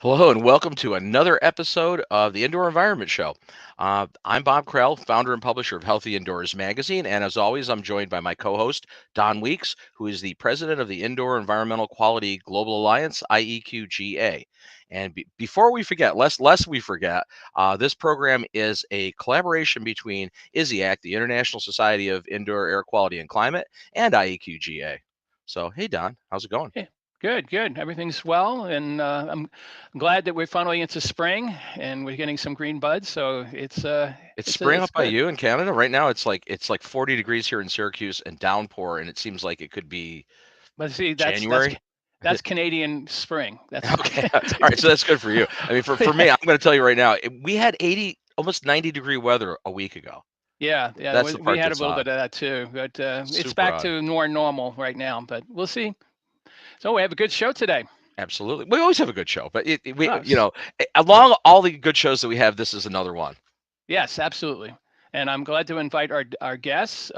Hello, and welcome to another episode of the Indoor Environment Show. I'm Bob Krell, founder and publisher of Healthy Indoors magazine, and as always, I'm joined by my co-host Don Weeks, who is the president of the Indoor Environmental Quality Global Alliance (IEQGA). And before we forget, lest we forget, this program is a collaboration between ISIAC, the International Society of Indoor Air Quality and Climate, and IEQGA. So, hey Don, how's it going? Hey, good. Everything's well, and I'm glad that we're finally into spring and we're getting some green buds. So It's spring it's up by good. you in Canada right now. It's like 40 degrees here in Syracuse and downpour, and it seems like it could be But see, January. that's Canadian spring. That's Okay, all right, so that's good for you. I mean, for me, I'm going to tell you right now, we had 80, almost 90-degree weather a week ago. yeah. That's the We part had a that's little odd. bit of that too, but it's Super back odd. to more normal right now. But we'll see. So we have a good show today. Absolutely, we always have a good show, but we, Us. along all the good shows that we have, this is another one. Yes, absolutely. And I'm glad to invite our guests.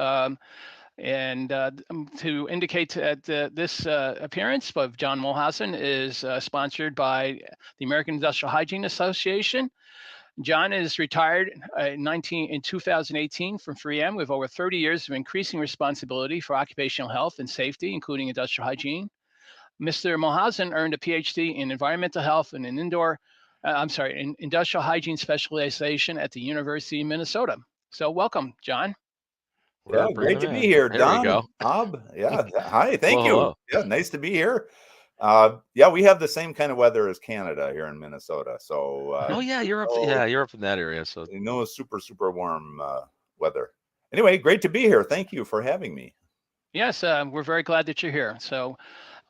And to indicate that this appearance of John Mulhausen is sponsored by the American Industrial Hygiene Association. John is retired in 2018 from 3M with over 30 years of increasing responsibility for occupational health and safety, including industrial hygiene. Mr. Mulhausen earned a PhD in environmental health and in industrial hygiene specialization at the University of Minnesota. So welcome, John. We're Yeah, bringing great to them be in. here, There we Don, go. Bob. Yeah, hi, thank Hello, you. hello. Yeah, nice to be here. Yeah, we have the same kind of weather as Canada here in Minnesota, so Oh yeah, you're up. no, Yeah, you're up in that area. So no super warm weather. Anyway, great to be here. Thank you for having me. Yes, we're very glad that you're here. So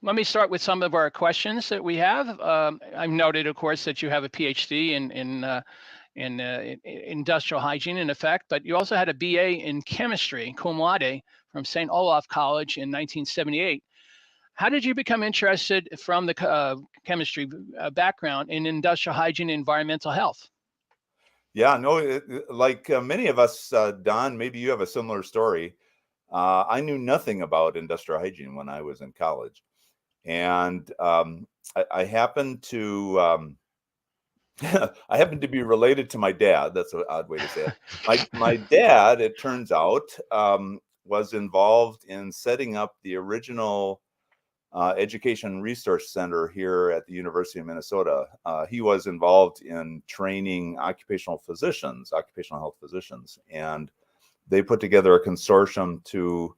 let me start with some of our questions that we have. I've noted, of course, that you have a PhD in industrial hygiene, in effect, but you also had a BA in chemistry, cum laude, from St. Olaf College in 1978. How did you become interested from the chemistry background in industrial hygiene and environmental health? Yeah, no, like many of us, Don, maybe you have a similar story. I knew nothing about industrial hygiene when I was in college, and I happened to. I happen to be related to my dad. That's an odd way to say it. My dad, it turns out, was involved in setting up the original Education Resource Center here at the University of Minnesota. He was involved in training occupational health physicians, and they put together a consortium to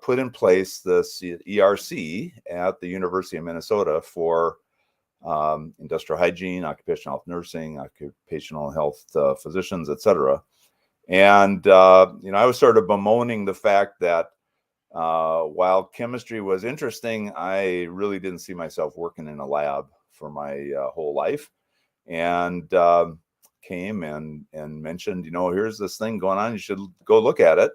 put in place this ERC at the University of Minnesota for industrial hygiene, occupational health nursing, occupational health physicians, etc. And I was sort of bemoaning the fact that while chemistry was interesting, I really didn't see myself working in a lab for my whole life. And came and mentioned, here's this thing going on. You should go look at it.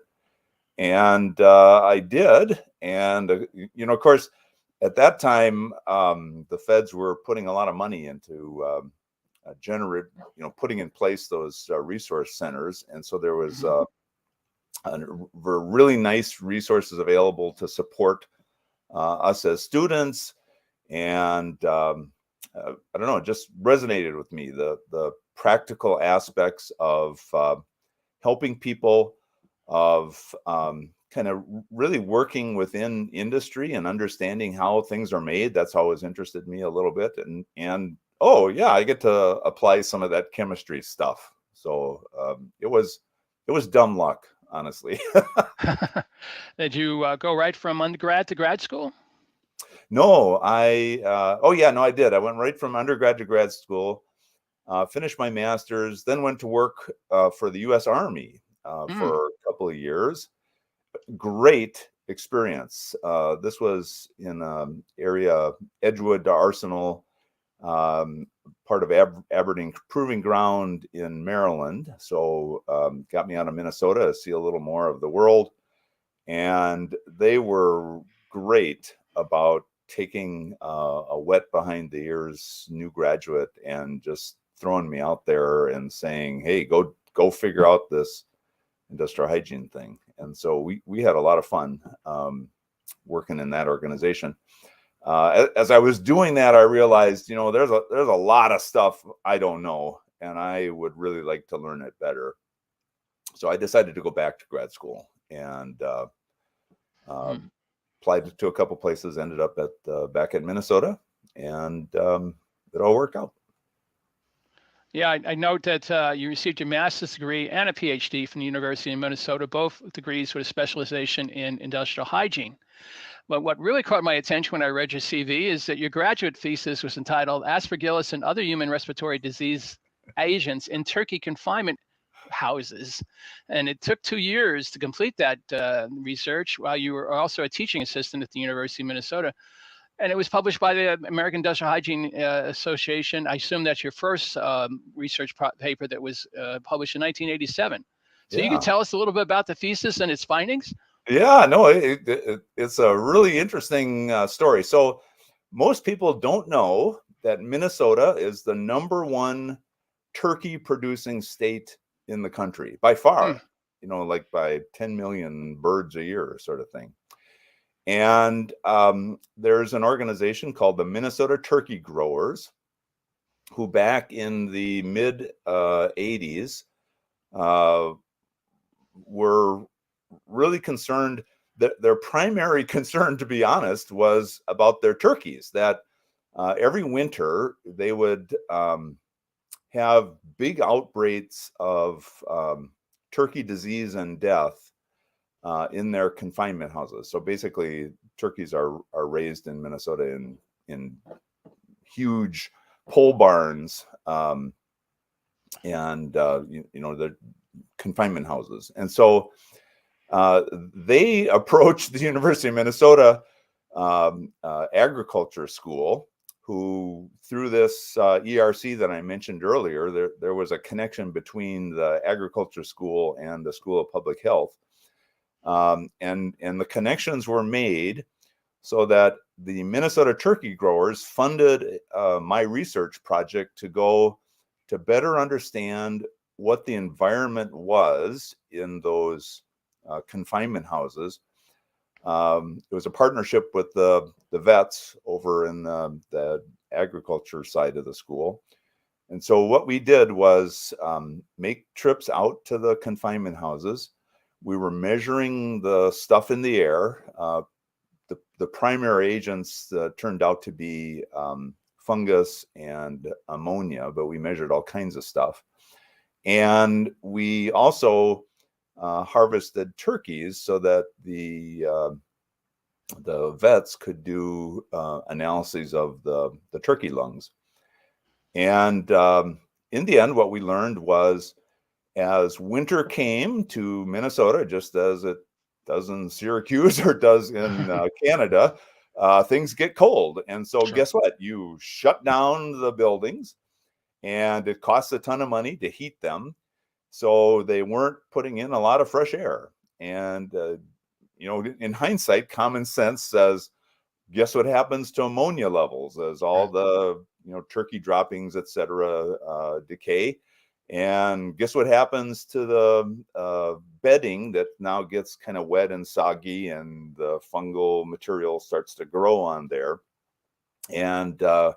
And I did. And of course, at that time, the feds were putting a lot of money into putting in place those resource centers. And so there was were really nice resources available to support us as students. And I don't know, it just resonated with me, the practical aspects of helping people, of kind of really working within industry and understanding how things are made. That's always interested me a little bit. And oh yeah, I get to apply some of that chemistry stuff. So it was dumb luck, honestly. Did you go right from undergrad to grad school? No, I did. I went right from undergrad to grad school, finished my master's, then went to work for the U.S. Army for a couple of years. Great experience. This was in area Edgewood Arsenal, part of Aberdeen Proving Ground in Maryland. So got me out of Minnesota to see a little more of the world. And they were great about taking a wet behind the ears new graduate and just throwing me out there and saying, hey, go figure out this industrial hygiene thing. And so we had a lot of fun working in that organization. As I was doing that, I realized, there's a lot of stuff I don't know, and I would really like to learn it better. So I decided to go back to grad school and applied to a couple places, ended up back at Minnesota, and it all worked out. Yeah, I note that you received your master's degree and a PhD from the University of Minnesota, both degrees with a specialization in industrial hygiene. But what really caught my attention when I read your CV is that your graduate thesis was entitled Aspergillus and Other Human Respiratory Disease Agents in Turkey Confinement Houses. And it took 2 years to complete that research while you were also a teaching assistant at the University of Minnesota. And it was published by the American Industrial Hygiene Association. I assume that's your first research paper that was published in 1987. So you can tell us a little bit about the thesis and its findings? Yeah, no, it's a really interesting story. So most people don't know that Minnesota is the #1 turkey producing state in the country by far, like by 10 million birds a year sort of thing. And there's an organization called the Minnesota Turkey Growers, who back in the mid 80s were really concerned. That their primary concern, to be honest, was about their turkeys, that every winter they would have big outbreaks of turkey disease and death in their confinement houses. So basically, turkeys are raised in Minnesota in huge pole barns, and the confinement houses. And so they approached the University of Minnesota agriculture school, who through this ERC that I mentioned earlier, there was a connection between the agriculture school and the School of Public Health. And the connections were made so that the Minnesota turkey growers funded my research project to go to better understand what the environment was in those confinement houses. It was a partnership with the vets over in the agriculture side of the school. And so what we did was make trips out to the confinement houses. We were measuring the stuff in the air. The primary agents turned out to be fungus and ammonia, but we measured all kinds of stuff. And we also harvested turkeys so that the vets could do analyses of the turkey lungs. And in the end, what we learned was, as winter came to Minnesota, just as it does in Syracuse or does in Canada, things get cold. And so guess what? You shut down the buildings, and it costs a ton of money to heat them. So they weren't putting in a lot of fresh air. And, in hindsight, common sense says, guess what happens to ammonia levels as all the, turkey droppings, et cetera, decay. And guess what happens to the bedding that now gets kind of wet and soggy, and the fungal material starts to grow on there. And the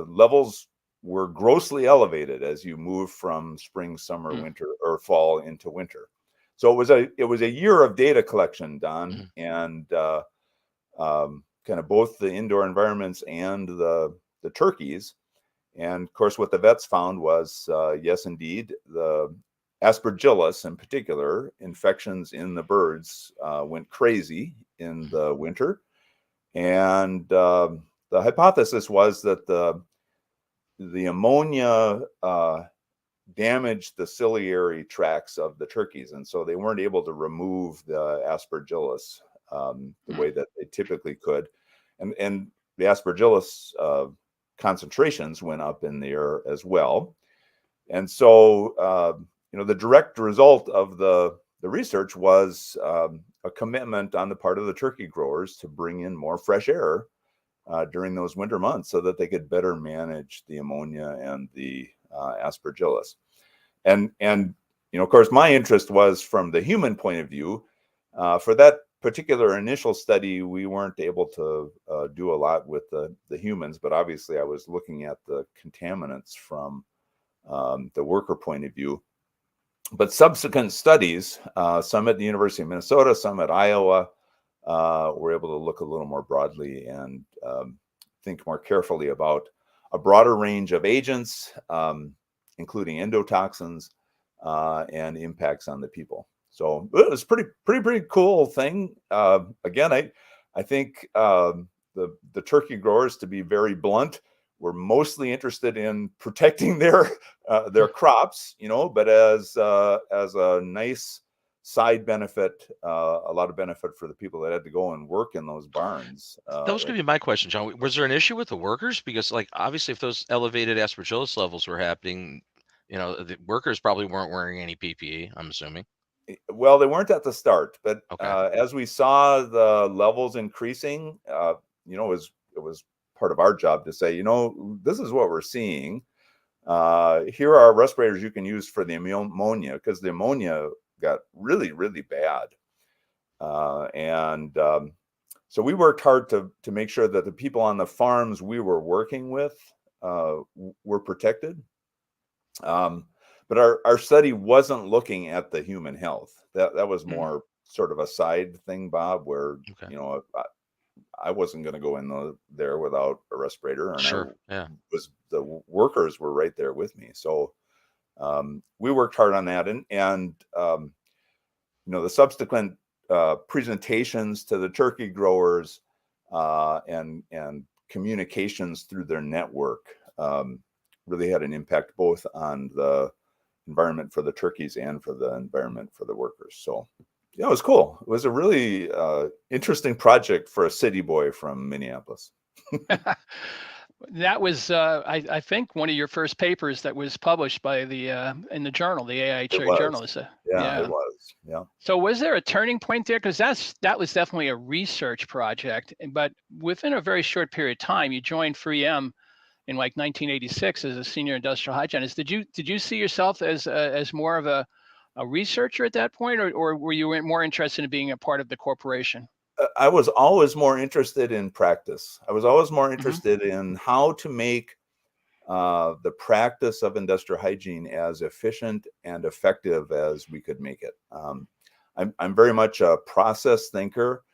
levels were grossly elevated as you move from spring, summer, winter, or fall into winter. So it was a year of data collection, Don, and kind of both the indoor environments and the turkeys. And of course, what the vets found was, yes, indeed, the Aspergillus in particular, infections in the birds went crazy in the winter. And the hypothesis was that the ammonia damaged the ciliary tracts of the turkeys. And so they weren't able to remove the Aspergillus the way that they typically could. And the Aspergillus concentrations went up in the air as well. And so, the direct result of the research was a commitment on the part of the turkey growers to bring in more fresh air during those winter months so that they could better manage the ammonia and the Aspergillus. And of course, my interest was from the human point of view. For that particular initial study, we weren't able to do a lot with the humans, but obviously I was looking at the contaminants from the worker point of view. But subsequent studies, some at the University of Minnesota, some at Iowa, were able to look a little more broadly and think more carefully about a broader range of agents, including endotoxins and impacts on the people. So it was pretty cool thing. Again, I think the turkey growers, to be very blunt, were mostly interested in protecting their crops, but as a nice side benefit, a lot of benefit for the people that had to go and work in those barns. That was going to be my question, John. Was there an issue with the workers? Because, like, obviously, if those elevated aspergillus levels were happening, the workers probably weren't wearing any PPE, I'm assuming. Well, they weren't at the start, but Okay. as we saw the levels increasing, it was part of our job to say, this is what we're seeing. Here are respirators you can use for the ammonia, because the ammonia got really, really bad. So we worked hard to make sure that the people on the farms we were working with were protected. But our study wasn't looking at the human health. That was more sort of a side thing, Bob, where I wasn't going to go in there without a respirator, and Sure. the workers were right there with me. So we worked hard on that, and the subsequent presentations to the turkey growers and communications through their network really had an impact both on the environment for the turkeys and for the environment for the workers. So yeah, it was cool. It was a really interesting project for a city boy from Minneapolis. That was, I think, one of your first papers that was published by in the journal, the AIHA journal. Yeah, it was. Yeah. So was there a turning point there? Because that was definitely a research project, but within a very short period of time, you joined 3M in like 1986 as a senior industrial hygienist. Did you see yourself as more of a researcher at that point, or were you more interested in being a part of the corporation? I was always more interested in practice. I was always more interested in how to make the practice of industrial hygiene as efficient and effective as we could make it. I'm very much a process thinker.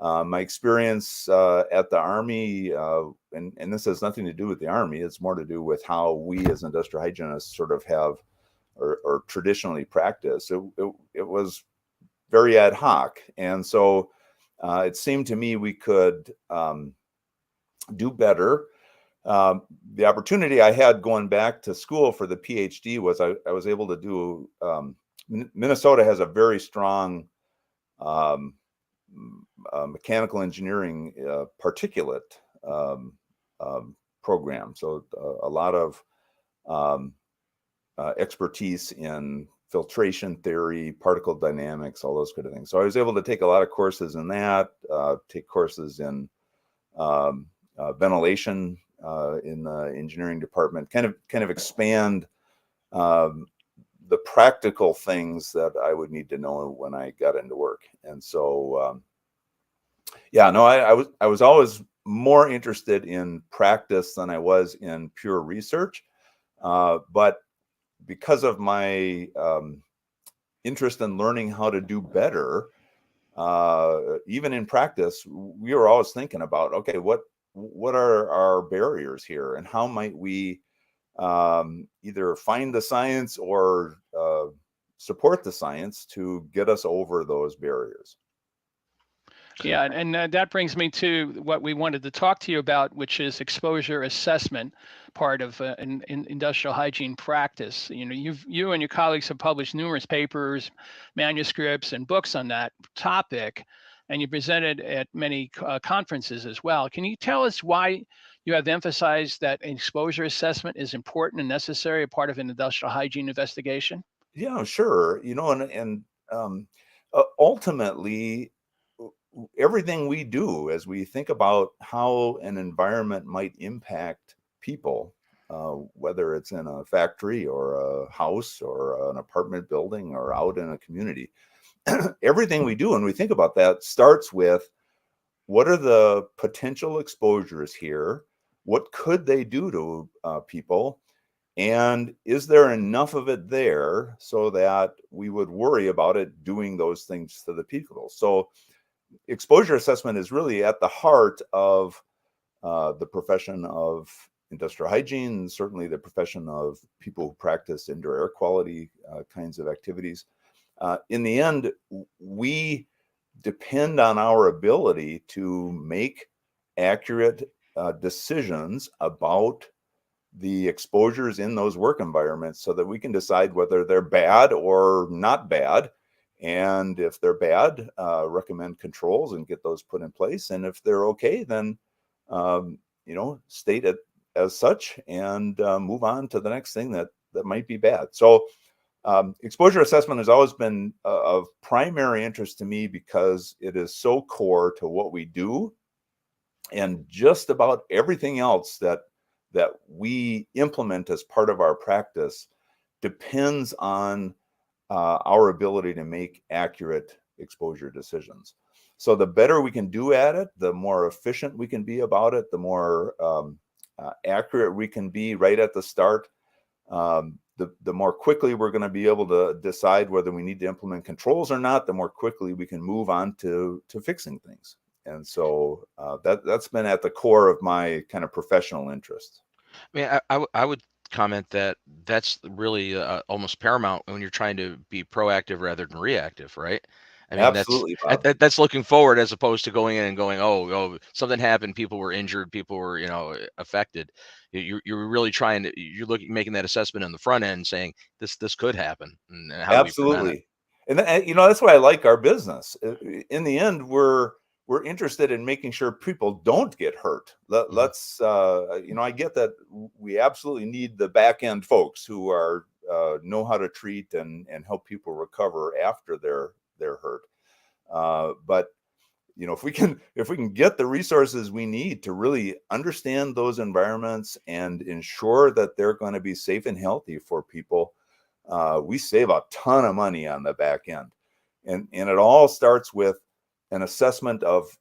My experience at the Army, and this has nothing to do with the Army, it's more to do with how we as industrial hygienists sort of have or traditionally practice. It was very ad hoc. And so it seemed to me we could do better. The opportunity I had going back to school for the PhD was I was able to do, Minnesota has a very strong mechanical engineering particulate program. So a lot of expertise in filtration theory, particle dynamics, all those kind of things. So I was able to take a lot of courses in that, take courses in ventilation in the engineering department, kind of expand the practical things that I would need to know when I got into work. And so, I was always more interested in practice than I was in pure research. But because of my interest in learning how to do better, even in practice, we were always thinking about, okay, what are our barriers here, and how might we either find the science or support the science to get us over those barriers. Yeah, and that brings me to what we wanted to talk to you about, which is exposure assessment, part of in industrial hygiene practice. You and your colleagues have published numerous papers, manuscripts, and books on that topic, and you presented at many conferences as well. Can you tell us why you have emphasized that exposure assessment is important and necessary, a part of an industrial hygiene investigation? Yeah, sure. Ultimately, everything we do as we think about how an environment might impact people, whether it's in a factory or a house or an apartment building or out in a community. Everything we do when we think about that starts with, what are the potential exposures here? What could they do to people? And is there enough of it there so that we would worry about it doing those things to the people? So exposure assessment is really at the heart of the profession of industrial hygiene, certainly the profession of people who practice indoor air quality kinds of activities. In the end, we depend on our ability to make accurate decisions about the exposures in those work environments so that we can decide whether they're bad or not bad. And if they're bad, recommend controls and get those put in place. And if they're okay, then, state it as such and move on to the next thing that might be bad. So exposure assessment has always been of primary interest to me because it is so core to what we do, and just about everything else that we implement as part of our practice depends on our ability to make accurate exposure decisions. So the better we can do at it, the more efficient we can be about it, the more accurate we can be right at the start, the more quickly we're going to be able to decide whether we need to implement controls or not, the more quickly we can move on to fixing things. And so that's been at the core of my kind of professional interest. I mean, I would comment that that's really almost paramount when you're trying to be proactive rather than reactive, right? I mean, Absolutely, Bob. that's looking forward as opposed to going in and going, oh, something happened, people were injured, people were, affected. You're really trying to, making that assessment on the front end, saying this could happen, and how do we prevent it? Absolutely. And that's why I like our business. In the end, we're interested in making sure people don't get hurt. Let's I get that we absolutely need the back end folks who are know how to treat and help people recover after they're hurt. But if we can get the resources we need to really understand those environments and ensure that they're going to be safe and healthy for people, we save a ton of money on the back end. And it all starts with an assessment of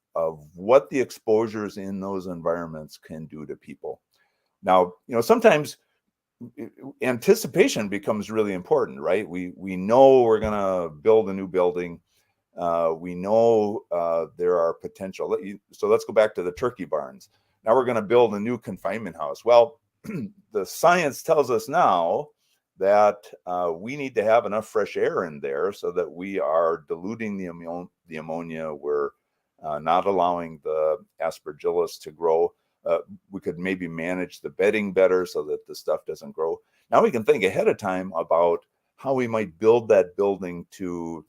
what the exposures in those environments can do to people. Now, sometimes anticipation becomes really important, right? We know we're going to build a new building. We know there are potential. So let's go back to the turkey barns. Now we're going to build a new confinement house. Well, the science tells us now that we need to have enough fresh air in there so that we are diluting the ammonia. We're not allowing the aspergillus to grow. We could maybe manage the bedding better so that the stuff doesn't grow. Now we can think ahead of time about how we might build that building to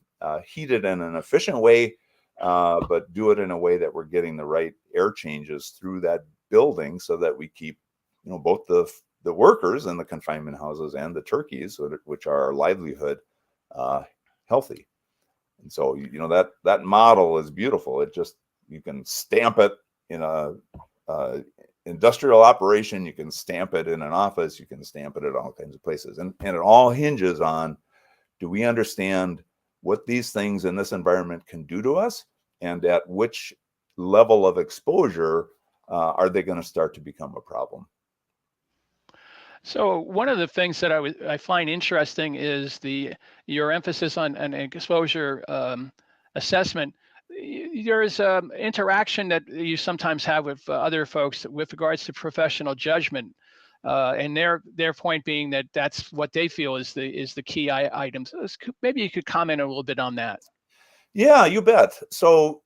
heat it in an efficient way, but do it in a way that we're getting the right air changes through that building so that we keep, both the workers in the confinement houses and the turkeys, which are our livelihood, healthy. And so, that model is beautiful. You can stamp it in a industrial operation, you can stamp it in an office, you can stamp it at all kinds of places. And it all hinges on, do we understand what these things in this environment can do to us, and at which level of exposure are they going to start to become a problem? So one of the things that I find interesting is your emphasis on an exposure assessment. There's interaction that you sometimes have with other folks with regards to professional judgment, and their point being that that's what they feel is the key items. Maybe you could comment a little bit on that. Yeah, you bet. So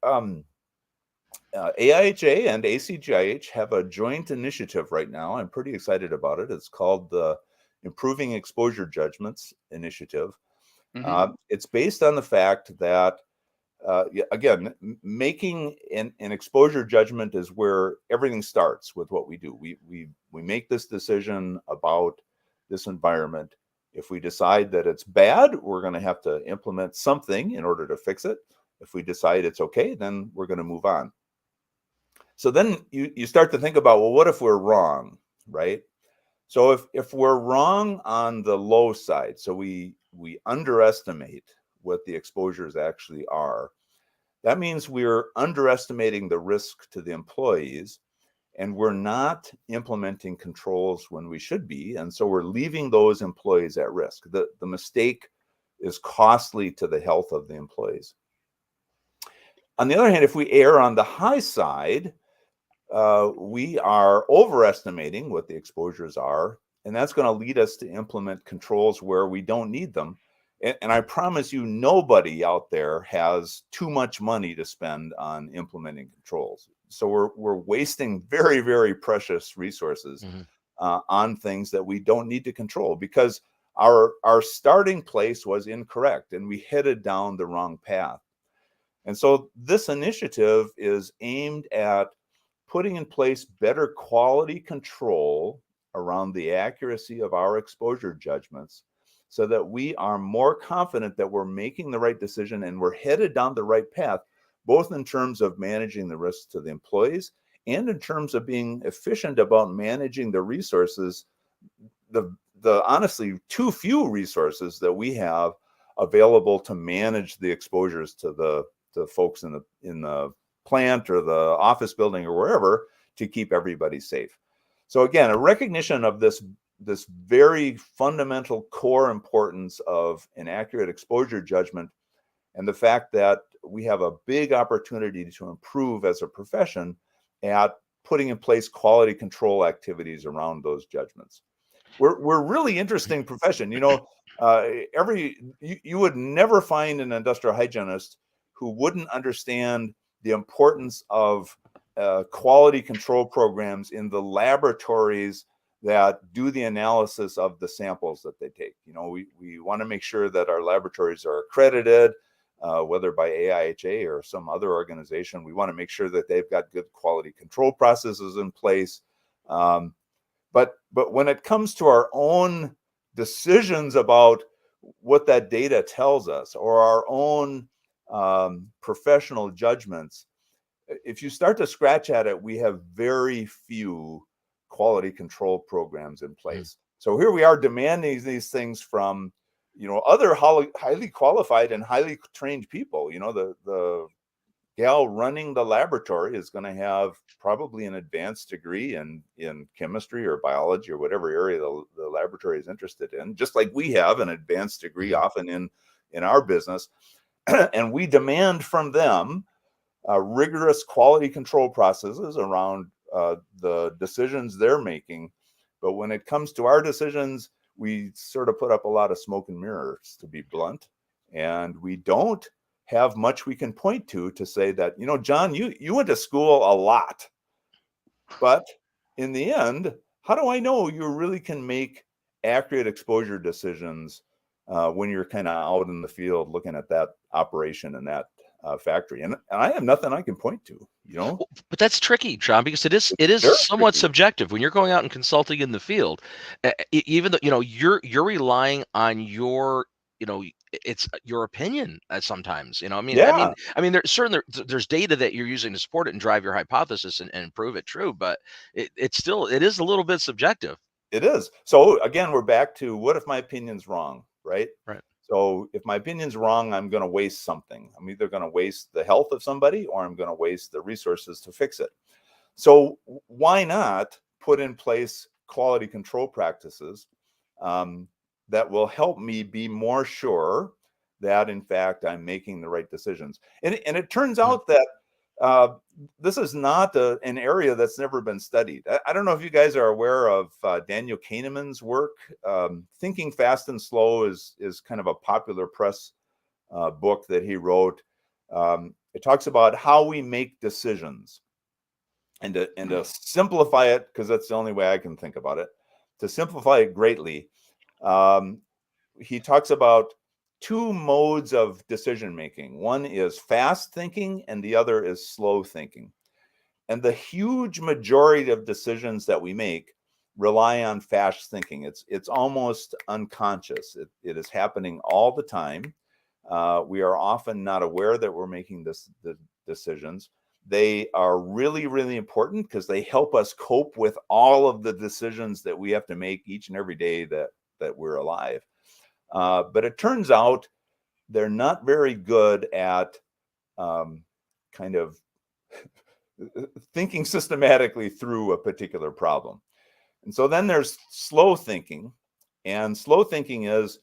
AIHA and ACGIH have a joint initiative right now. I'm pretty excited about it. It's called the Improving Exposure Judgments Initiative. Mm-hmm. It's based on the fact that, again, making an exposure judgment is where everything starts with what we do. We make this decision about this environment. If we decide that it's bad, we're going to have to implement something in order to fix it. If we decide it's okay, then we're going to move on. So then you start to think about, well, what if we're wrong, right? So if we're wrong on the low side, so we underestimate what the exposures actually are, that means we're underestimating the risk to the employees, and we're not implementing controls when we should be. And so we're leaving those employees at risk. The mistake is costly to the health of the employees. On the other hand, if we err on the high side, we are overestimating what the exposures are, and that's going to lead us to implement controls where we don't need them. And I promise you, nobody out there has too much money to spend on implementing controls. So we're wasting very, very precious resources on things that we don't need to control, because our starting place was incorrect and we headed down the wrong path. And so this initiative is aimed at putting in place better quality control around the accuracy of our exposure judgments, so that we are more confident that we're making the right decision and we're headed down the right path, both in terms of managing the risks to the employees and in terms of being efficient about managing the resources, the honestly too few resources that we have available to manage the exposures to the folks in the plant or the office building or wherever, to keep everybody safe. So again, a recognition of this very fundamental core importance of an accurate exposure judgment, and the fact that we have a big opportunity to improve as a profession at putting in place quality control activities around those judgments. We're really interesting profession. You know, you would never find an industrial hygienist who wouldn't understand the importance of quality control programs in the laboratories that do the analysis of the samples that they take. You know, we want to make sure that our laboratories are accredited, whether by AIHA or some other organization. We want to make sure that they've got good quality control processes in place. But when it comes to our own decisions about what that data tells us, or our own professional judgments, if you start to scratch at it, we have very few quality control programs in place. So here we are demanding these things from, you know, other highly qualified and highly trained people. You know, the gal running the laboratory is going to have probably an advanced degree in chemistry or biology or whatever area the laboratory is interested in, just like we have an advanced degree often in our business. And we demand from them rigorous quality control processes around the decisions they're making. But when it comes to our decisions, we sort of put up a lot of smoke and mirrors, to be blunt, and we don't have much we can point to say that, you know, John, you went to school a lot, but in the end, how do I know you really can make accurate exposure decisions when you're kind of out in the field looking at that operation and that factory? And I have nothing I can point to, you know. But that's tricky, John, because it is Very somewhat tricky. subjective when you're going out and consulting in the field. Even though, you know, you're relying on your, you know, it's your opinion sometimes, you know. Yeah, I mean, there's data that you're using to support it and drive your hypothesis and prove it true, but it is a little bit subjective. it is. So again, we're back to, what if my opinion's wrong, right? Right. So if my opinion's wrong, I'm going to waste something. I'm either going to waste the health of somebody, or I'm going to waste the resources to fix it. So why not put in place quality control practices that will help me be more sure that, in fact, I'm making the right decisions? And it turns out that this is not an area that's never been studied. I don't know if you guys are aware of Daniel Kahneman's work. Thinking Fast and Slow is kind of a popular press book that he wrote. It talks about how we make decisions. And to simplify it, because that's the only way I can think about it, to simplify it greatly, he talks about two modes of decision making. One is fast thinking and the other is slow thinking. And the huge majority of decisions that we make rely on fast thinking. It's almost unconscious. It is happening all the time. We are often not aware that we're making the decisions. They are really, really important because they help us cope with all of the decisions that we have to make each and every day that we're alive. But it turns out they're not very good at kind of thinking systematically through a particular problem. And so then there's slow thinking, and slow thinking is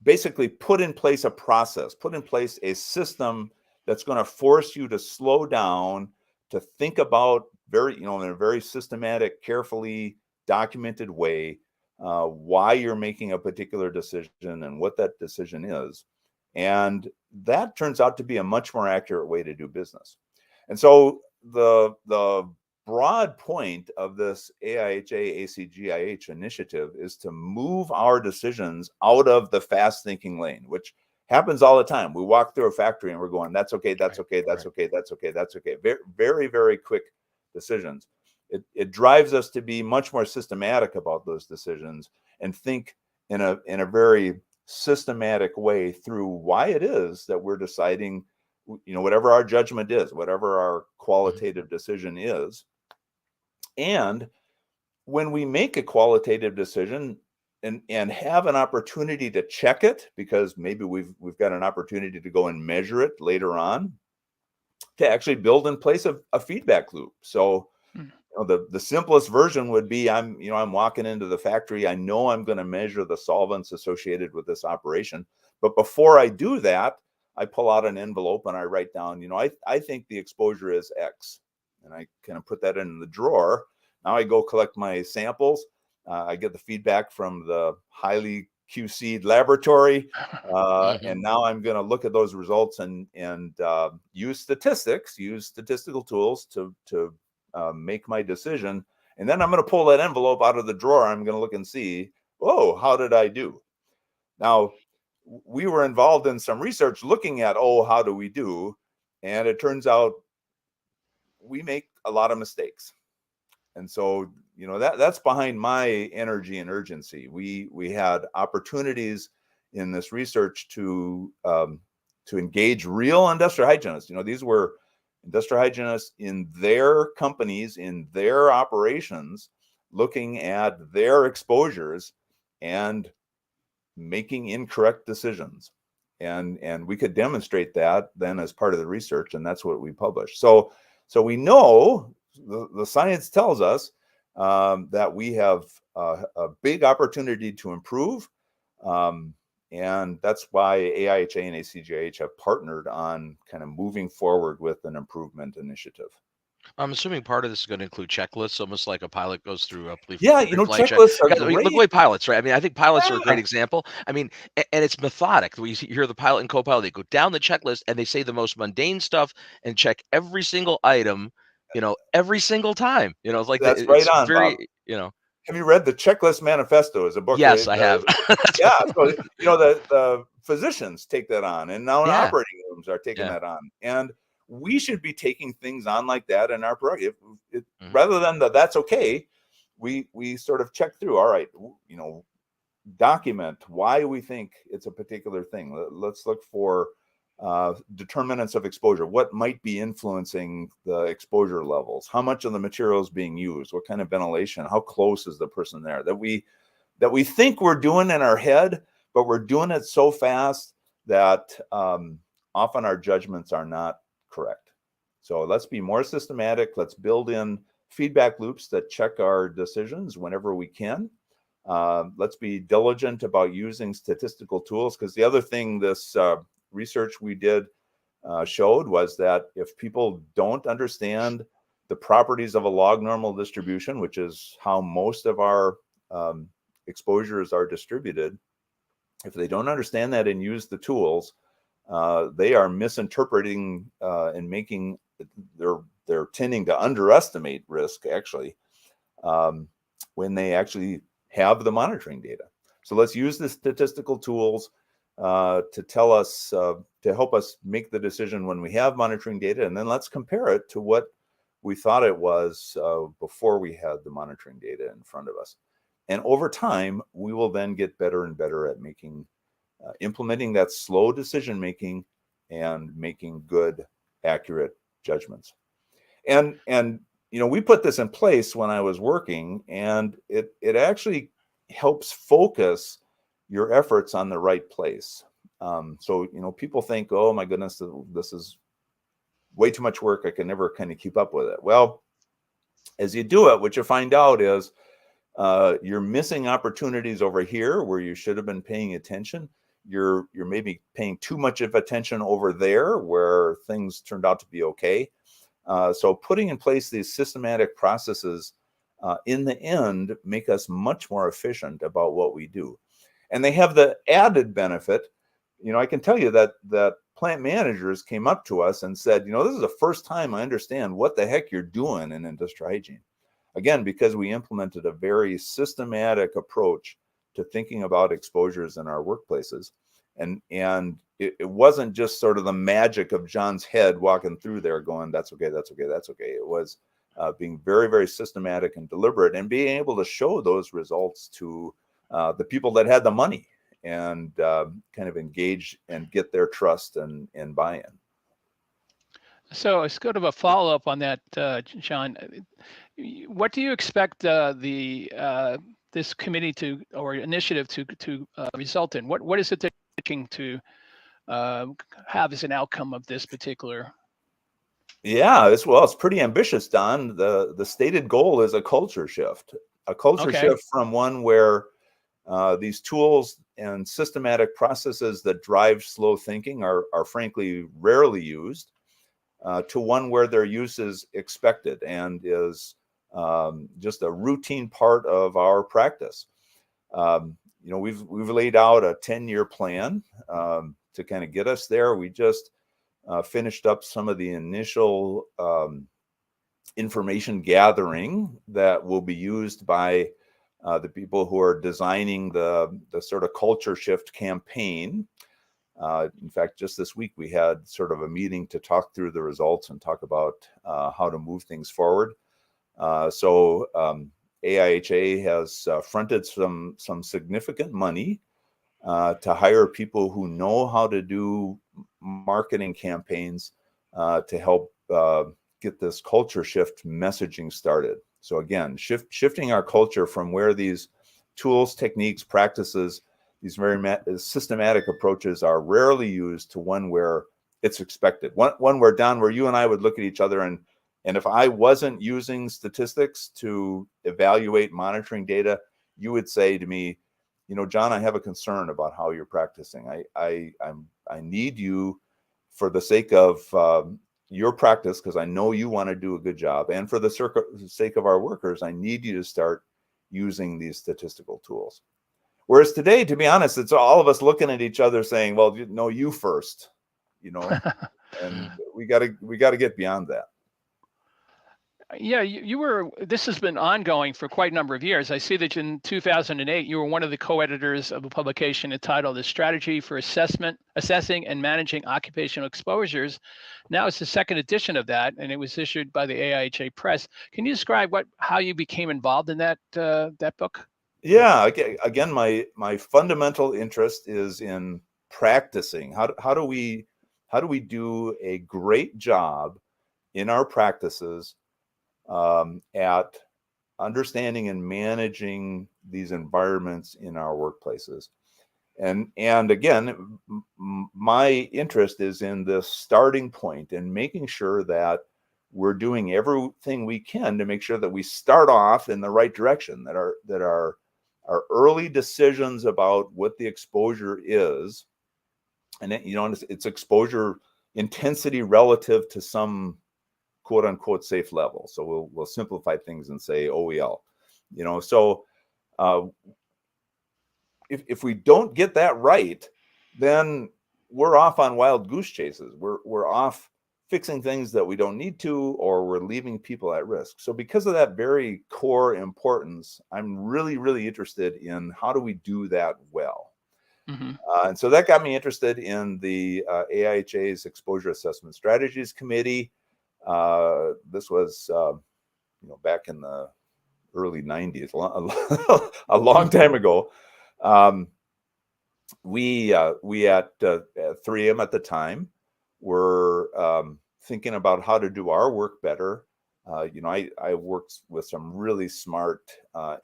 basically put in place a process, put in place a system that's going to force you to slow down, to think about in a very systematic, carefully documented way, why you're making a particular decision and what that decision is. And that turns out to be a much more accurate way to do business. And so the broad point of this AIHA ACGIH initiative is to move our decisions out of the fast thinking lane, which happens all the time. We walk through a factory and we're going, that's okay, that's okay, that's okay, that's okay, that's okay. Very, very, very quick decisions. It drives us to be much more systematic about those decisions and think in a very systematic way through why it is that we're deciding, whatever our judgment is, whatever our qualitative decision is. And when we make a qualitative decision and have an opportunity to check it, because maybe we've got an opportunity to go and measure it later on, to actually build in place a feedback loop. So the simplest version would be I'm walking into the factory. I know I'm going to measure the solvents associated with this operation. But before I do that, I pull out an envelope and I write down, I think the exposure is X. And I kind of put that in the drawer. Now I go collect my samples. I get the feedback from the highly QC'd laboratory. And now I'm going to look at those results and use statistical tools to make my decision. And then I'm going to pull that envelope out of the drawer. I'm going to look and see, how did I do? Now, we were involved in some research looking at, how do we do? And it turns out we make a lot of mistakes. And so, that's behind my energy and urgency. We had opportunities in this research to engage real industrial hygienists. These were industrial hygienists in their companies, in their operations, looking at their exposures and making incorrect decisions. And we could demonstrate that then as part of the research, and that's what we published. So we know the science tells us that we have a big opportunity to improve. And that's why AIHA and ACGIH have partnered on kind of moving forward with an improvement initiative. I'm assuming part of this is going to include checklists, almost like a pilot goes through a checklists are great. Look away pilots, right? I mean, I think pilots are a great example. I mean, and it's methodic. You hear the pilot and co-pilot, they go down the checklist and they say the most mundane stuff and check every single item, every single time. It's like that's right on, very, Bob. Have you read the Checklist Manifesto? Is a book? Yes, I have. Yeah, so the physicians take that on, and now operating rooms are taking that on, and we should be taking things on like that in our program. Rather than that's okay, we sort of check through. All right, document why we think it's a particular thing. Let's look for determinants of exposure. What might be influencing the exposure levels? How much of the material is being used? What kind of ventilation? How close is the person there? That we think we're doing in our head, but we're doing it so fast that often our judgments are not correct. So let's be more systematic. Let's build in feedback loops that check our decisions whenever we can. Let's be diligent about using statistical tools, because the other thing this research we did showed was that if people don't understand the properties of a log normal distribution, which is how most of our exposures are distributed, if they don't understand that and use the tools, they are misinterpreting and making they're tending to underestimate risk actually when they actually have the monitoring data. So let's use the statistical tools to tell us, to help us make the decision when we have monitoring data, and then let's compare it to what we thought it was before we had the monitoring data in front of us. And over time, we will then get better and better at implementing that slow decision making and making good, accurate judgments. And we put this in place when I was working, and it actually helps focus your efforts on the right place. So people think, oh my goodness, this is way too much work. I can never kind of keep up with it. Well, as you do it, what you find out is you're missing opportunities over here where you should have been paying attention. You're maybe paying too much of attention over there where things turned out to be okay. So putting in place these systematic processes in the end make us much more efficient about what we do. And they have the added benefit. I can tell you that plant managers came up to us and said, this is the first time I understand what the heck you're doing in industrial hygiene. Again, because we implemented a very systematic approach to thinking about exposures in our workplaces. And it wasn't just sort of the magic of John's head walking through there going, that's okay, that's okay, that's okay. It was being very, very systematic and deliberate and being able to show those results to the people that had the money and kind of engage and get their trust and buy-in. So it's kind of a follow-up on that, John. What do you expect this committee or initiative to result in? What is it they're looking to have as an outcome of this particular? Yeah, it's pretty ambitious, Don. The stated goal is a culture shift, shift from one where these tools and systematic processes that drive slow thinking are frankly rarely used, to one where their use is expected and is just a routine part of our practice. We've laid out a 10-year plan to kind of get us there. We just finished up some of the initial information gathering that will be used by the people who are designing the sort of culture shift campaign. In fact, just this week, we had sort of a meeting to talk through the results and talk about how to move things forward. So AIHA has fronted some significant money to hire people who know how to do marketing campaigns to help get this culture shift messaging started. So again, shifting our culture from where these tools, techniques, practices, these very systematic approaches are rarely used to one where it's expected. One where, Don, where you and I would look at each other and if I wasn't using statistics to evaluate monitoring data, you would say to me, John, I have a concern about how you're practicing. I need you, for the sake of your practice, because I know you want to do a good job, and for the sake of our workers, I need you to start using these statistical tools. Whereas today, to be honest, it's all of us looking at each other saying, well, no, you first, and we got to get beyond that. Yeah, this has been ongoing for quite a number of years. I see that in 2008, you were one of the co-editors of a publication entitled "A Strategy for Assessing and Managing Occupational Exposures." Now it's the second edition of that, and it was issued by the AIHA Press. Can you describe how you became involved in that book? Yeah, again, my fundamental interest is in practicing. How do we do a great job in our practices at understanding and managing these environments in our workplaces. And again, my interest is in the starting point and making sure that we're doing everything we can to make sure that we start off in the right direction, that our early decisions about what the exposure is, and it's exposure intensity relative to some quote unquote safe level. So we'll simplify things and say OEL, so if we don't get that right, then we're off on wild goose chases. We're off fixing things that we don't need to, or we're leaving people at risk. So because of that very core importance, I'm really, really interested in how do we do that well. Mm-hmm. And so that got me interested in the AIHA's Exposure Assessment Strategies Committee. This was, back in the early 90s, a long time ago. We at 3M at the time were thinking about how to do our work better. I worked with some really smart,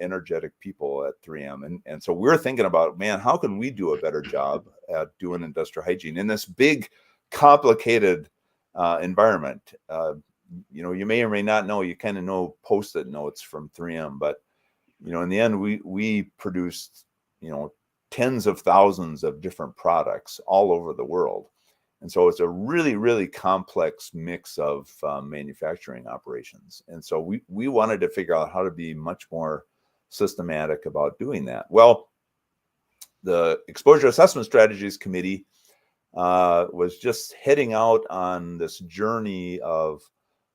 energetic people at 3M. And so we're thinking about, man, how can we do a better job at doing industrial hygiene in this big, complicated environment? You may or may not know, you kind of know Post-it notes from 3M, but, in the end, we produced, tens of thousands of different products all over the world. And so it's a really, really complex mix of manufacturing operations. And so we wanted to figure out how to be much more systematic about doing that. Well, the Exposure Assessment Strategies Committee was just heading out on this journey of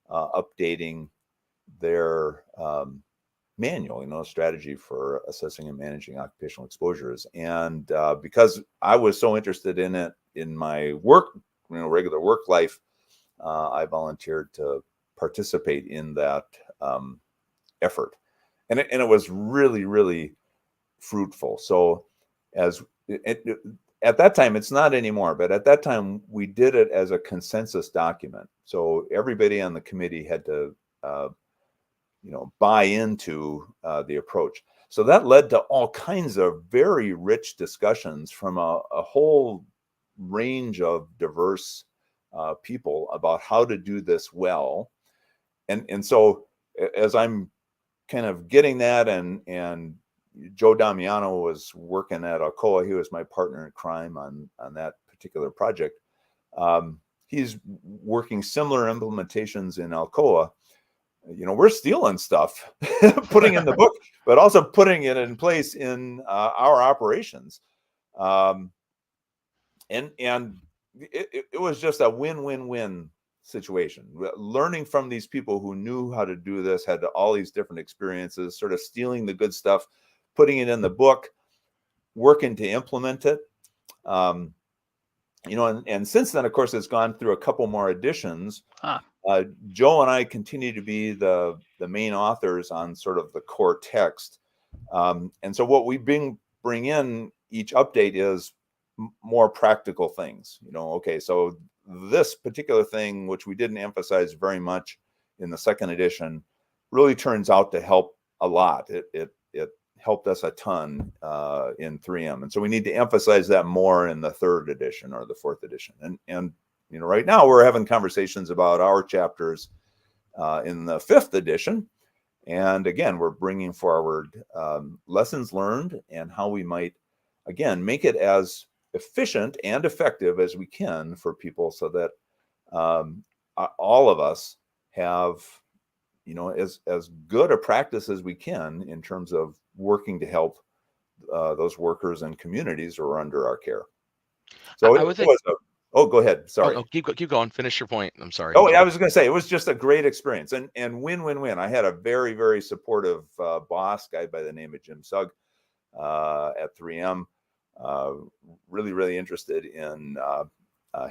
updating their manual, strategy for assessing and managing occupational exposures. And because I was so interested in it in my work, regular work life, I volunteered to participate in that effort. And it was really, really fruitful. So at that time, it's not anymore, but at that time, we did it as a consensus document. So everybody on the committee had to buy into the approach. So that led to all kinds of very rich discussions from a whole range of diverse people about how to do this well. And so as I'm kind of getting that, and Joe Damiano was working at Alcoa, he was my partner in crime on that particular project. He's working similar implementations in Alcoa. We're stealing stuff, putting in the book, but also putting it in place in our operations. And it was just a win-win-win situation. Learning from these people who knew how to do this, had all these different experiences, sort of stealing the good stuff, putting it in the book, working to implement it. And since then, of course, it's gone through a couple more editions. Joe and I continue to be the main authors on sort of the core text. And so what we bring in each update is more practical things. Okay, so this particular thing, which we didn't emphasize very much in the second edition, really turns out to help a lot. It helped us a ton in 3M. And so we need to emphasize that more in the third edition or the fourth edition. And right now we're having conversations about our chapters in the fifth edition. And again, we're bringing forward lessons learned and how we might, again, make it as efficient and effective as we can for people, so that all of us have, as good a practice as we can in terms of working to help those workers and communities who are under our care. So go ahead. Sorry. Keep going. Finish your point. I'm sorry. Oh, I was going to say, it was just a great experience and win-win-win. I had a very, very supportive boss, guy by the name of Jim Sugg at 3M. Really, really interested in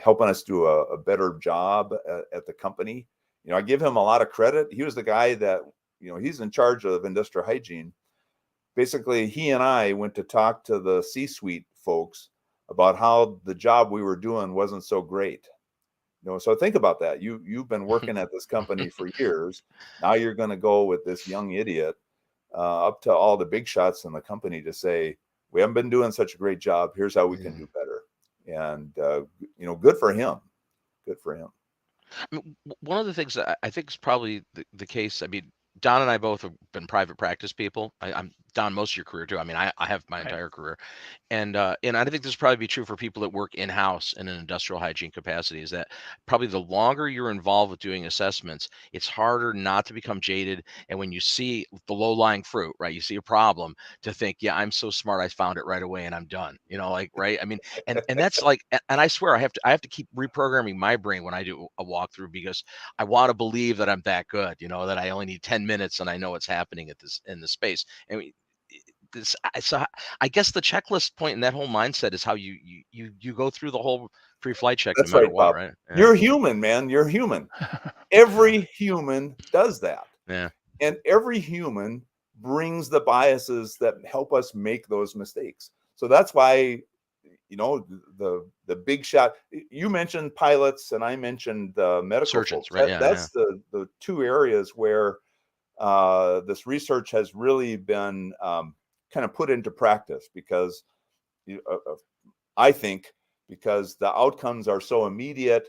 helping us do a better job at the company. I give him a lot of credit. He was the guy that, he's in charge of industrial hygiene. Basically, he and I went to talk to the C-suite folks about how the job we were doing wasn't so great. So think about that. You've been working at this company for years. Now you're going to go with this young idiot up to all the big shots in the company to say, we haven't been doing such a great job. Here's how we can do better. And, good for him. Good for him. I mean, one of the things that I think is probably the case, I mean, Don and I both have been private practice people. I'm Don, most of your career too. I mean, I have my entire career, and I think this probably be true for people that work in-house in an industrial hygiene capacity. Is that probably the longer you're involved with doing assessments, it's harder not to become jaded. And when you see the low-lying fruit, right, you see a problem, to think, yeah, I'm so smart, I found it right away, and I'm done. Right? I mean, and that's like, and I swear I have to keep reprogramming my brain when I do a walkthrough, because I want to believe that I'm that good. That I only need 10 minutes and I know what's happening in this space. I mean, so I guess the checklist point in that whole mindset is how you go through the whole pre-flight check. That's no matter right, what, Bob. right? Yeah. You're human, man. You're human. Every human does that. Yeah. And every human brings the biases that help us make those mistakes. So that's why, the big shot. You mentioned pilots, and I mentioned medical Surgeons, folks. right? Yeah, That's the two areas where this research has really been kind of put into practice, because I think because the outcomes are so immediate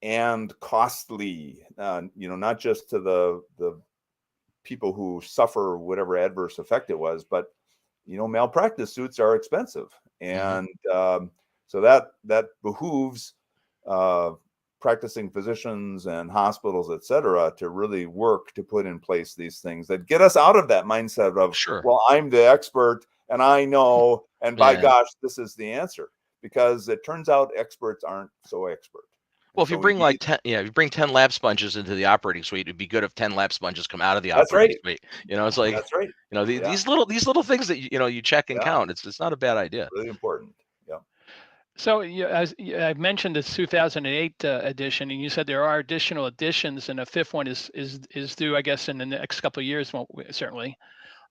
and costly, not just to the people who suffer whatever adverse effect it was, but malpractice suits are expensive, and so that behooves practicing physicians and hospitals, et cetera, to really work to put in place these things that get us out of that mindset of, Sure. well, I'm the expert and I know, and by Yeah. gosh, this is the answer, because it turns out experts aren't so expert. Well, if you bring like 10, if you bring 10 lab sponges into the operating suite, it'd be good if 10 lab sponges come out of the operating suite. It's like, that's right. These little things that you check and count. It's not a bad idea. Really important. Yeah. So as I mentioned, the 2008 edition, and you said there are additional editions, and a fifth one is due, I guess, in the next couple of years. Certainly.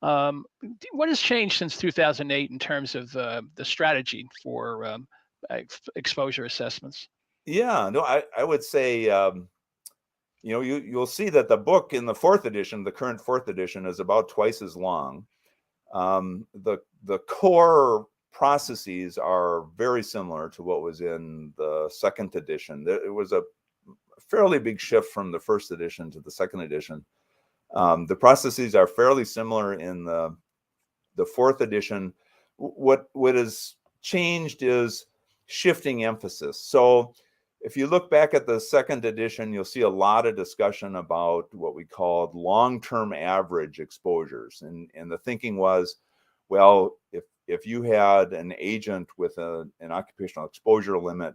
What has changed since 2008 in terms of the strategy for exposure assessments? Yeah, no, I would say, you'll see that the book in the fourth edition, the current fourth edition, is about twice as long. The core processes are very similar to what was in the second edition. It was a fairly big shift from the first edition to the second edition. The processes are fairly similar in the fourth edition. What has changed is shifting emphasis. So if you look back at the second edition, you'll see a lot of discussion about what we called long-term average exposures. And the thinking was, well, if you had an agent with an occupational exposure limit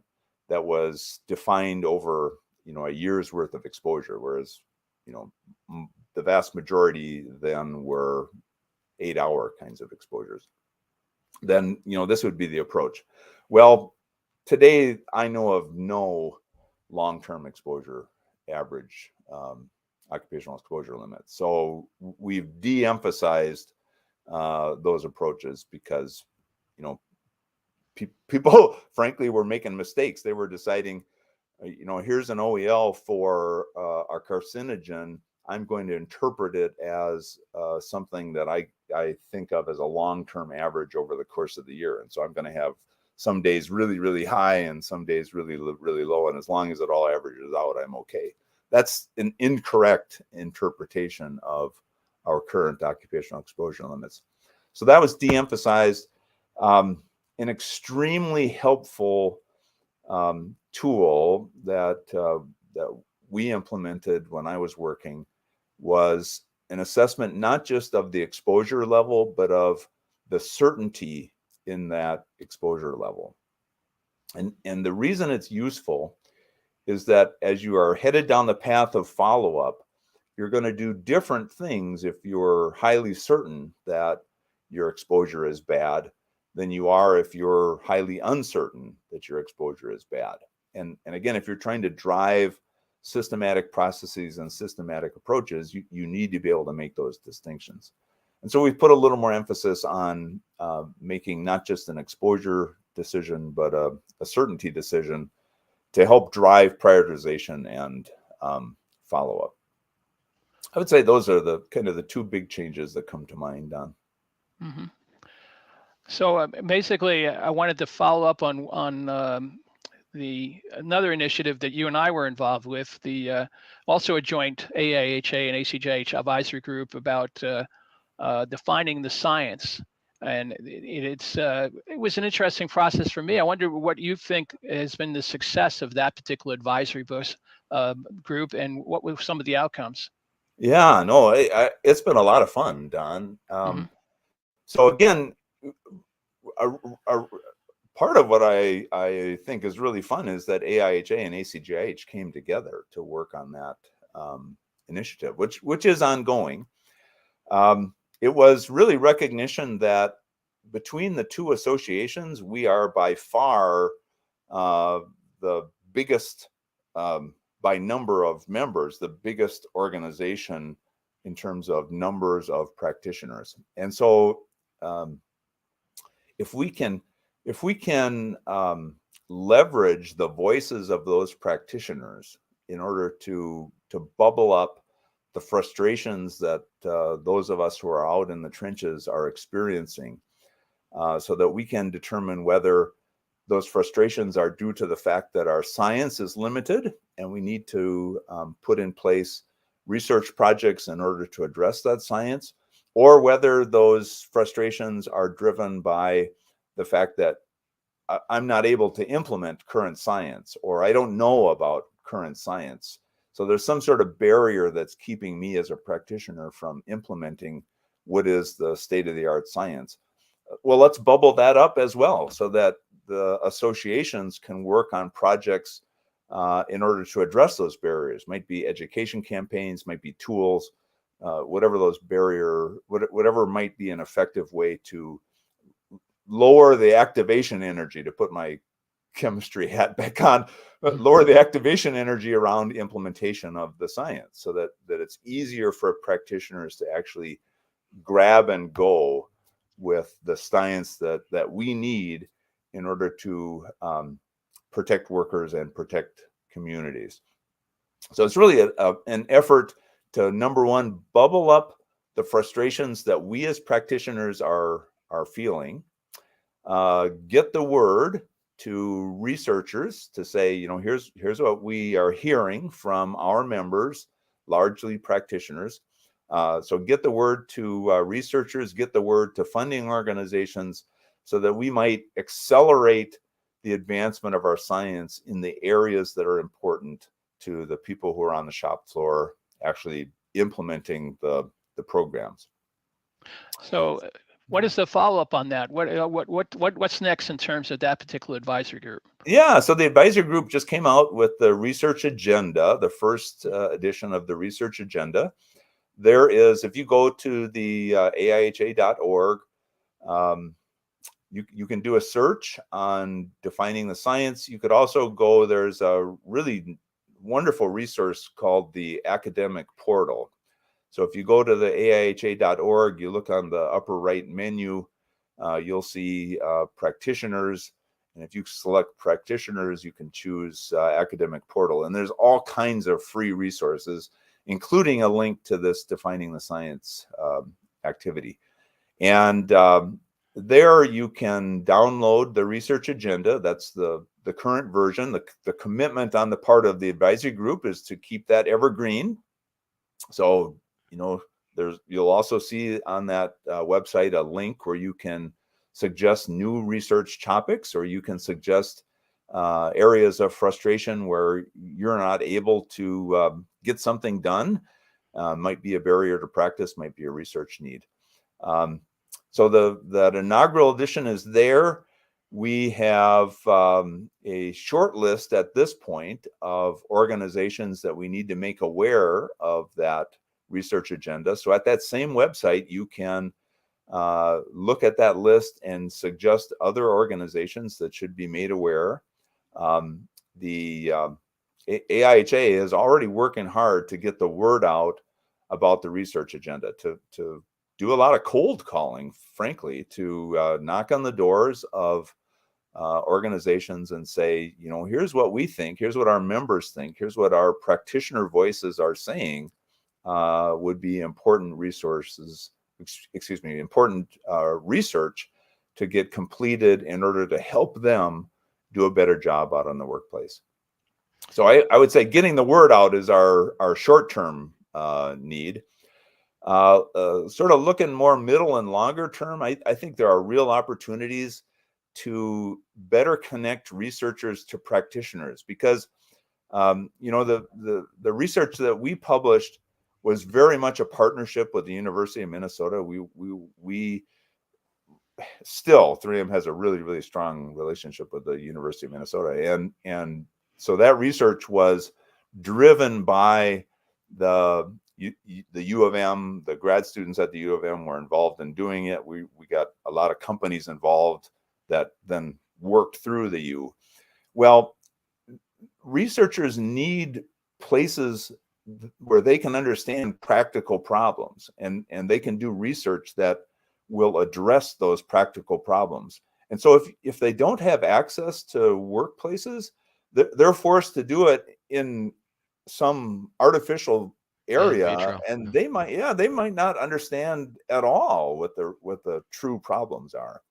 that was defined over, a year's worth of exposure, whereas, the vast majority then were 8-hour kinds of exposures, then, this would be the approach. Well, today, I know of no long-term exposure average occupational exposure limits. So we've de-emphasized those approaches because, people, frankly, were making mistakes. They were deciding, here's an OEL for a carcinogen. I'm going to interpret it as something that I think of as a long-term average over the course of the year. And so I'm going to have some days really, really high and some days really, really low. And as long as it all averages out, I'm okay. That's an incorrect interpretation of our current occupational exposure limits. So that was de-emphasized. An extremely helpful tool that we implemented when I was working was an assessment not just of the exposure level, but of the certainty in that exposure level. And the reason it's useful is that as you are headed down the path of follow-up, you're going to do different things if you're highly certain that your exposure is bad than you are if you're highly uncertain that your exposure is bad. And again, if you're trying to drive systematic processes and systematic approaches, you need to be able to make those distinctions. And so we've put a little more emphasis on making not just an exposure decision, but a certainty decision to help drive prioritization and follow-up. I would say those are the kind of the two big changes that come to mind, Don. Mm-hmm. So basically, I wanted to follow up on another initiative that you and I were involved with, also a joint AIHA and ACJH advisory group about defining the science. And it was an interesting process for me. I wonder what you think has been the success of that particular advisory group, and what were some of the outcomes? Yeah, no, it's been a lot of fun, Don. So again, a part of what I think is really fun is that AIHA and ACJH came together to work on that initiative, which is ongoing. It was really recognition that between the two associations, we are by far the biggest, by number of members, the biggest organization in terms of numbers of practitioners. And so if we can if we can leverage the voices of those practitioners in order to bubble up the frustrations that those of us who are out in the trenches are experiencing, so that we can determine whether those frustrations are due to the fact that our science is limited and we need to put in place research projects in order to address that science, or whether those frustrations are driven by the fact that I'm not able to implement current science, or I don't know about current science. So there's some sort of barrier that's keeping me as a practitioner from implementing what is the state-of-the-art science. Well, let's bubble that up as well so that the associations can work on projects in order to address those barriers. Might be education campaigns, might be tools, whatever those whatever might be an effective way to lower the activation energy, to put my chemistry hat back on, lower the activation energy around implementation of the science, so that it's easier for practitioners to actually grab and go with the science that we need in order to protect workers and protect communities. So it's really an effort to, number one, bubble up the frustrations that we as practitioners are feeling, get the word to researchers to say, you know, here's what we are hearing from our members, largely practitioners. So get the word to researchers, get the word to funding organizations, so that we might accelerate the advancement of our science in the areas that are important to the people who are on the shop floor actually implementing the programs. So what is the follow-up on that? What's next in terms of that particular advisory group? Yeah, so the advisory group just came out with the research agenda, the first edition of the research agenda. There is, if you go to the AIHA.org, you can do a search on defining the science. You could also go, there's a really wonderful resource called the Academic Portal. So if you go to the AIHA.org, you look on the upper right menu, you'll see practitioners. And if you select practitioners, you can choose Academic Portal. And there's all kinds of free resources, including a link to this Defining the Science activity. And there you can download the research agenda. That's the current version. The commitment on the part of the advisory group is to keep that evergreen. So, you know, you'll also see on that website a link where you can suggest new research topics, or you can suggest areas of frustration where you're not able to get something done. Might be a barrier to practice, might be a research need. So that inaugural edition is there. We have a short list at this point of organizations that we need to make aware of that research agenda. So at that same website, you can look at that list and suggest other organizations that should be made aware. The AIHA is already working hard to get the word out about the research agenda, to do a lot of cold calling, frankly, to knock on the doors of organizations and say, you know, here's what we think, here's what our members think, here's what our practitioner voices are saying would be important resources, important research to get completed in order to help them do a better job out in the workplace. So I would say getting the word out is our short-term need. Sort of looking more middle and longer term, I think there are real opportunities to better connect researchers to practitioners, because you know, the research that we published was very much a partnership with the University of Minnesota. We still, 3M has a really, really strong relationship with the University of Minnesota, and so that research was driven by the U of M. The grad students at the U of M were involved in doing it. We got a lot of companies involved that then worked through the U. Well, researchers need places where they can understand practical problems, and they can do research that will address those practical problems. And so if they don't have access to workplaces, they're forced to do it in some artificial area, vitro. and they might not understand at all what the true problems are.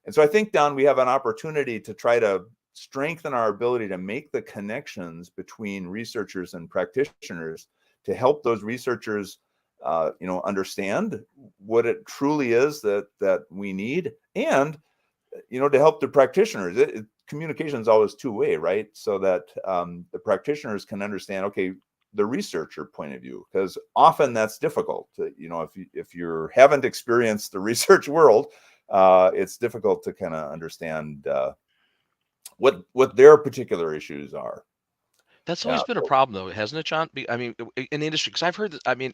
And so I think, Don, we have an opportunity to try to strengthen our ability to make the connections between researchers and practitioners to help those researchers understand what it truly is that we need, and to help the practitioners. Communication is always two-way, right? So that the practitioners can understand, okay, the researcher point of view, because often that's difficult. If you haven't experienced the research world, it's difficult to kind of understand what their particular issues are. That's always been a problem, though, hasn't it, John? I mean, in the industry, because I've heard this. I mean,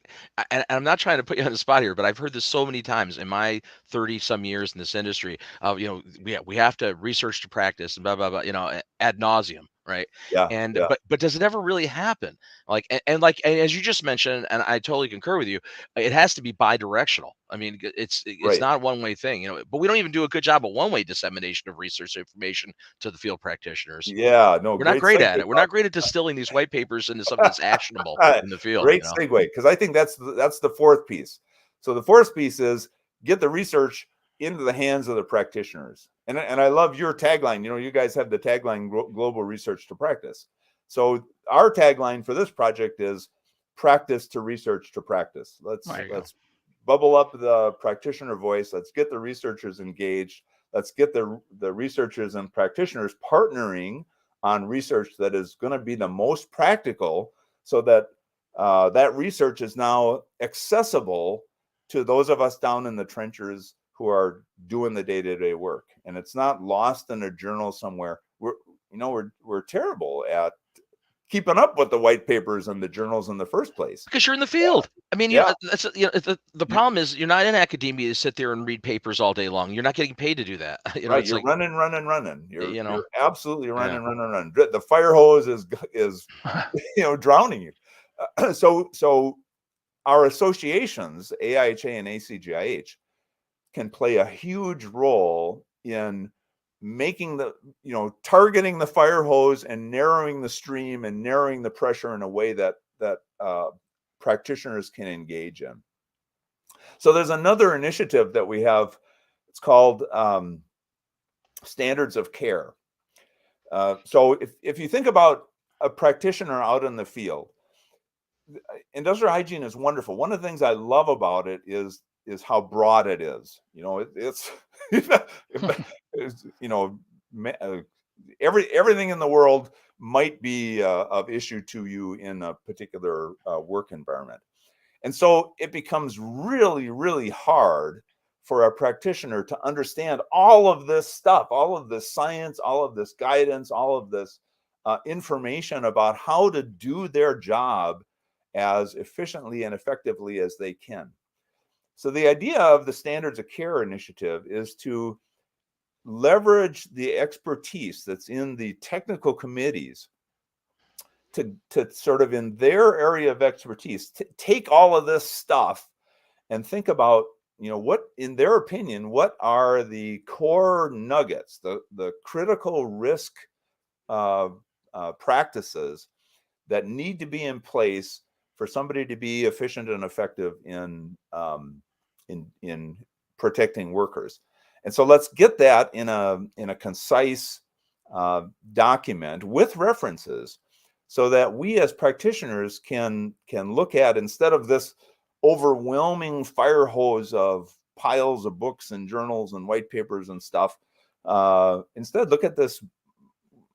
and I'm not trying to put you on the spot here, but I've heard this so many times in my 30-some years in this industry. We have to research to practice and blah blah blah. Ad nauseum, right? Yeah. And but does it ever really happen? Like and as you just mentioned, and I totally concur with you, it has to be bi-directional. I mean, it's Right. not a one-way thing, but we don't even do a good job of one-way dissemination of research information to the field practitioners. Yeah, no, We're not great at it. We're not great at distilling these white papers into something that's actionable in the field. Great segue, because I think that's the fourth piece. So the fourth piece is get the research into the hands of the practitioners. And I love your tagline. You guys have the tagline Global Research to Practice. So our tagline for this project is practice to research to practice. Let's bubble up the practitioner voice. Let's get the researchers engaged. Let's get the researchers and practitioners partnering on research that is going to be the most practical, so that that research is now accessible to those of us down in the trenches who are doing the day-to-day work, and it's not lost in a journal somewhere. We're terrible at keeping up with the white papers and the journals in the first place, because you're in the field. I mean, the problem is you're not in academia to sit there and read papers all day long. You're not getting paid to do that. Right, you're running. You're absolutely running. The fire hose is drowning you. So our associations, AIHA and ACGIH, can play a huge role in making targeting the fire hose and narrowing the stream and narrowing the pressure in a way that practitioners can engage in. So there's another initiative that we have. It's called Standards of Care. So if you think about a practitioner out in the field, industrial hygiene is wonderful. One of the things I love about it is how broad it is. It's everything in the world might be of issue to you in a particular work environment. And so it becomes really, really hard for a practitioner to understand all of this stuff, all of this science, all of this guidance, all of this information about how to do their job as efficiently and effectively as they can. So the idea of the Standards of Care initiative is to leverage the expertise that's in the technical committees to sort of, in their area of expertise, take all of this stuff and think about, what, in their opinion, what are the core nuggets, the critical risk practices that need to be in place for somebody to be efficient and effective in protecting workers. And so let's get that in a concise document with references, so that we as practitioners can look at, instead of this overwhelming fire hose of piles of books and journals and white papers and stuff, instead look at this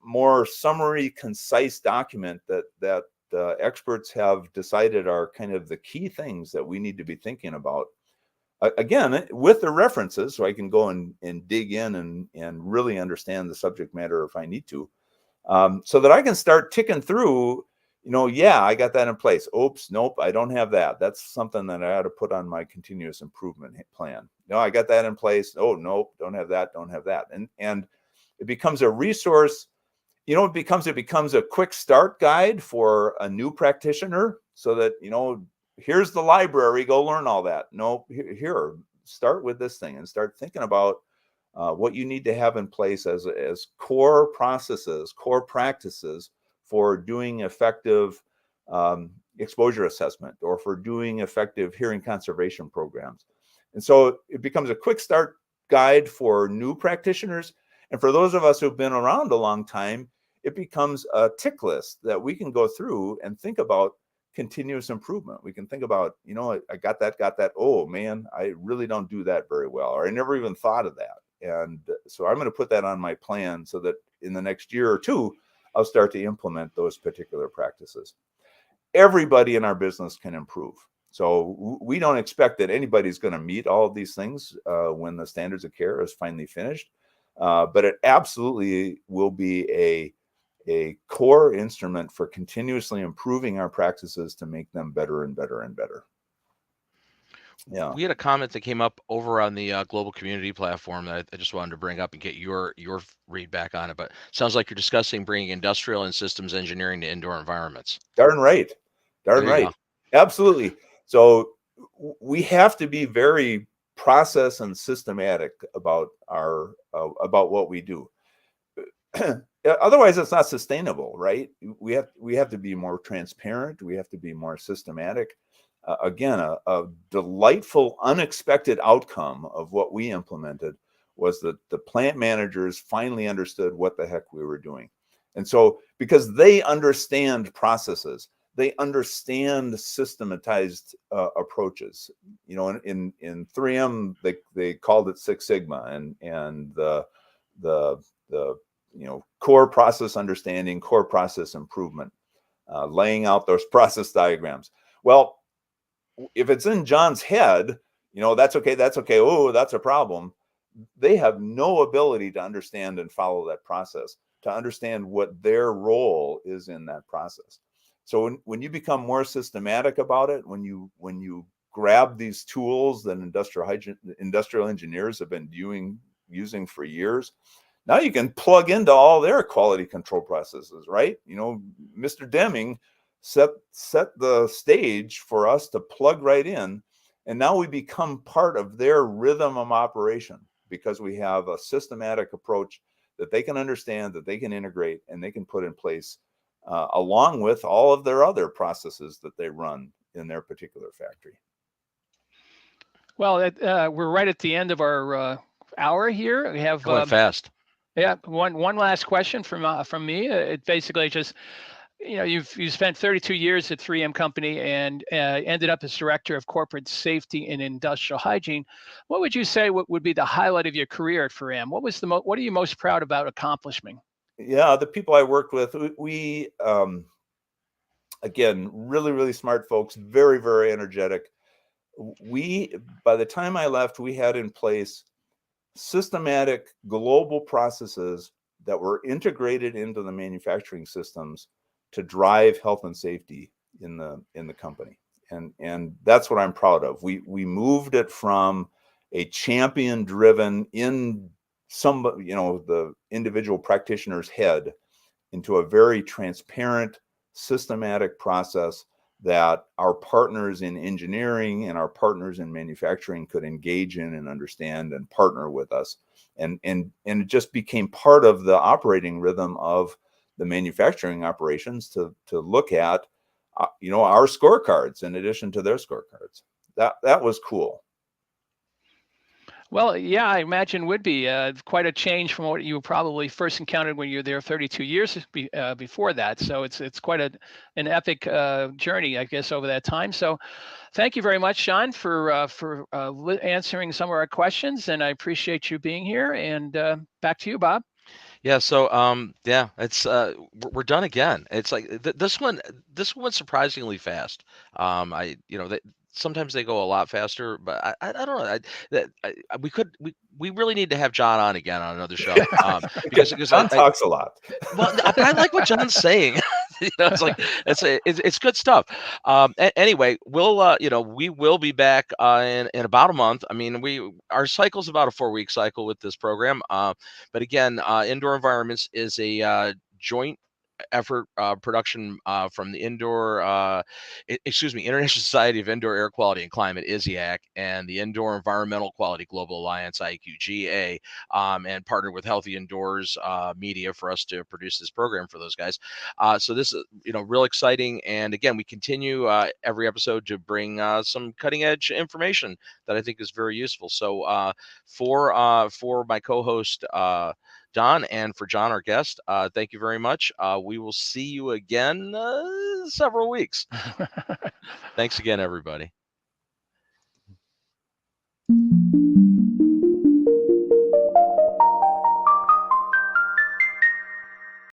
more summary, concise document that experts have decided are kind of the key things that we need to be thinking about. Again, with the references, so I can go and dig in and really understand the subject matter if I need to, so that I can start ticking through, I got that in place. Oops, nope, I don't have that. That's something that I ought to put on my continuous improvement plan. No, I got that in place. Oh, nope, don't have that. And it becomes a resource. It becomes a quick start guide for a new practitioner, so that, here's the library, go learn all that. No, here, start with this thing and start thinking about what you need to have in place as core processes, core practices for doing effective exposure assessment or for doing effective hearing conservation programs. And so it becomes a quick start guide for new practitioners. And for those of us who've been around a long time, it becomes a tick list that we can go through and think about continuous improvement. We can think about, I got that. Oh man, I really don't do that very well, or I never even thought of that. And so I'm going to put that on my plan so that in the next year or two, I'll start to implement those particular practices. Everybody in our business can improve. So we don't expect that anybody's going to meet all of these things when the standards of care is finally finished. But it absolutely will be a core instrument for continuously improving our practices to make them better and better and better. Yeah. We had a comment that came up over on the global community platform that I just wanted to bring up and get your read back on it. But it sounds like you're discussing bringing industrial and systems engineering to indoor environments. Darn right. Darn right. Absolutely. So we have to be very process and systematic about about what we do. Otherwise, it's not sustainable, right? We have to be more transparent. We have to be more systematic. Again, a delightful, unexpected outcome of what we implemented was that the plant managers finally understood what the heck we were doing. And so, because they understand processes, they understand systematized approaches. In 3M, they called it Six Sigma, and the core process understanding, core process improvement, laying out those process diagrams. Well, if it's in John's head, that's okay. Oh, that's a problem. They have no ability to understand and follow that process, to understand what their role is in that process. So when you become more systematic about it, when you grab these tools that industrial engineers have been using for years, now you can plug into all their quality control processes, right? Mr. Deming set the stage for us to plug right in, and now we become part of their rhythm of operation because we have a systematic approach that they can understand, that they can integrate, and they can put in place along with all of their other processes that they run in their particular factory. Well, we're right at the end of our hour here. We have going fast. Yeah, one last question from me. It basically just, you've spent 32 years at 3M Company and ended up as director of corporate safety and industrial hygiene. What would you say would be the highlight of your career at 3M? What are you most proud about accomplishing? Yeah, the people I worked with, we again, really, really smart folks, very, very energetic. By the time I left, we had in place systematic global processes that were integrated into the manufacturing systems to drive health and safety in the company. And that's what I'm proud of. We moved it from a champion driven in the individual practitioner's head into a very transparent, systematic process that our partners in engineering and our partners in manufacturing could engage in and understand and partner with us. And it just became part of the operating rhythm of the manufacturing operations to look at, our scorecards in addition to their scorecards. That was cool. Well, yeah, I imagine would be quite a change from what you probably first encountered when you were there 32 years before that. So it's quite an epic journey, I guess, over that time. So thank you very much, Sean, for answering some of our questions, and I appreciate you being here. And back to you, Bob. Yeah. So, it's we're done again. It's like this one went surprisingly fast. Sometimes they go a lot faster, but I don't know. We really need to have John on again on another show because John talks a lot. Well, but I like what John's saying. It's like it's good stuff. Anyway, we will be back in about a month. I mean, our cycle's about a 4-week cycle with this program. But again, Indoor Environments is a joint effort production from the International Society of Indoor Air Quality and Climate, ISIAC, and the Indoor Environmental Quality Global Alliance, IQGA, and partnered with Healthy Indoors Media for us to produce this program for those guys. So this is, real exciting. And again, we continue every episode to bring some cutting edge information that I think is very useful. So for my co-host, Don, and for John, our guest, thank you very much. We will see you again several weeks. Thanks again, everybody.